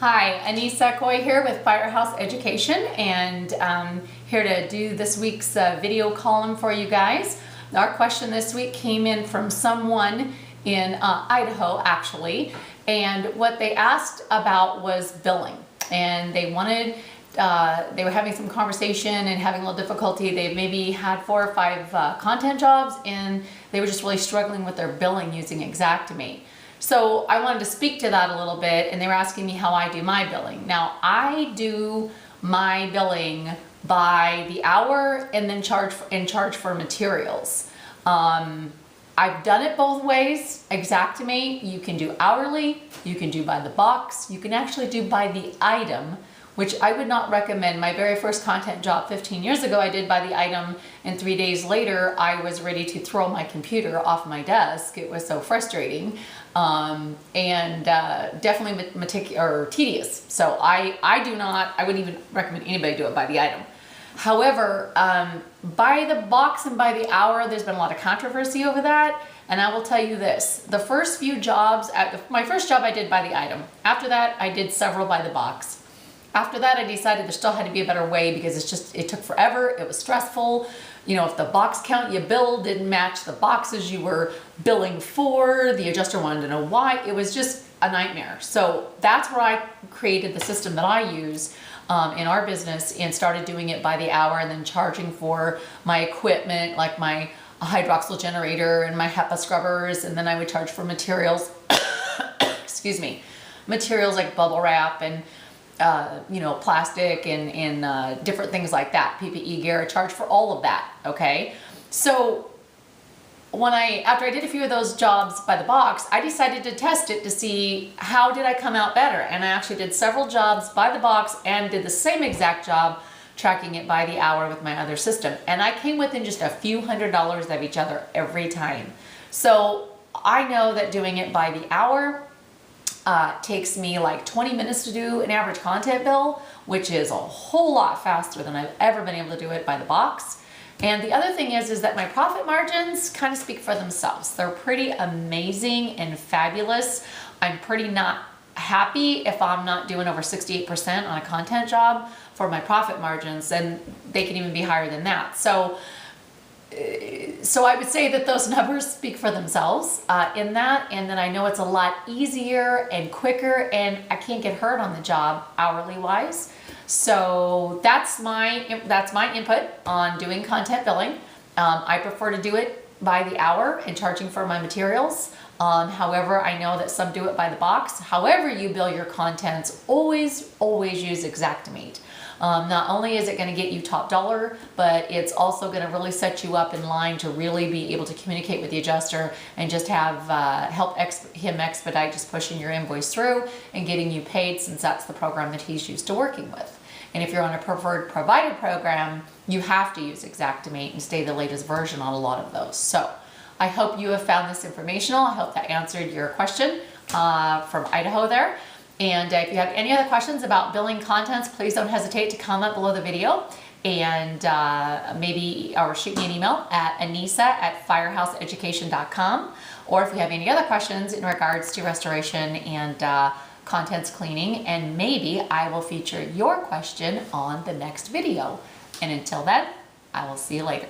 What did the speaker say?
Hi, Anissa Coy here with Firehouse Education, and here to do this week's video column for you guys. Our question this week came in from someone in Idaho, actually, and what they asked about was billing. And they wanted, they were having some conversation and having a little difficulty. They maybe had 4 or 5 content jobs, and they were just really struggling with their billing using Xactimate. So I wanted to speak to that a little bit, and they were asking me how I do my billing. Now, I do my billing by the hour and then charge for materials. I've done it both ways. Xactimate, you can do hourly, you can do by the box, you can actually do by the item, which I would not recommend. My very first content job 15 years ago, I did by the item, and 3 days later, I was ready to throw my computer off my desk. It was so frustrating, and definitely tedious. So I wouldn't even recommend anybody do it by the item. However, by the box and by the hour, there's been a lot of controversy over that. And I will tell you this, the first few jobs, my first job I did by the item. After that, I did several by the box. After that, I decided there still had to be a better way because it took forever. It was stressful. You know, if the box count you billed didn't match the boxes you were billing for, the adjuster wanted to know why. It was just a nightmare. So that's where I created the system that I use in our business and started doing it by the hour and then charging for my equipment, like my hydroxyl generator and my HEPA scrubbers. And then I would charge for materials, excuse me, materials like bubble wrap and plastic and different things like that, PPE gear. I charge for all of that, okay? So after I did a few of those jobs by the box, I decided to test it to see how did I come out better. And I actually did several jobs by the box and did the same exact job tracking it by the hour with my other system. And I came within just a few $100s of each other every time. So I know that doing it by the hour takes me like 20 minutes to do an average content bill, which is a whole lot faster than I've ever been able to do it by the box. And the other thing is that my profit margins kind of speak for themselves. They're pretty amazing and fabulous. I'm pretty not happy if I'm not doing over 68% on a content job for my profit margins, and they can even be higher than that. So I would say that those numbers speak for themselves in that, and then I know it's a lot easier and quicker, and I can't get hurt on the job hourly wise. So that's my input on doing content billing. I prefer to do it by the hour and charging for my materials. However, I know that some do it by the box. However you bill your contents, always use Xactimate. Not only is it going to get you top dollar, but it's also going to really set you up in line to really be able to communicate with the adjuster and just have help him expedite just pushing your invoice through and getting you paid, since that's the program that he's used to working with. And if you're on a preferred provider program, you have to use Xactimate and stay the latest version on a lot of those. So I hope you have found this informational. I hope that answered your question from Idaho there. And if you have any other questions about billing contents, please don't hesitate to comment below the video and or shoot me an email at anissa@firehouseeducation.com. Or if you have any other questions in regards to restoration and contents cleaning, and maybe I will feature your question on the next video. And until then, I will see you later.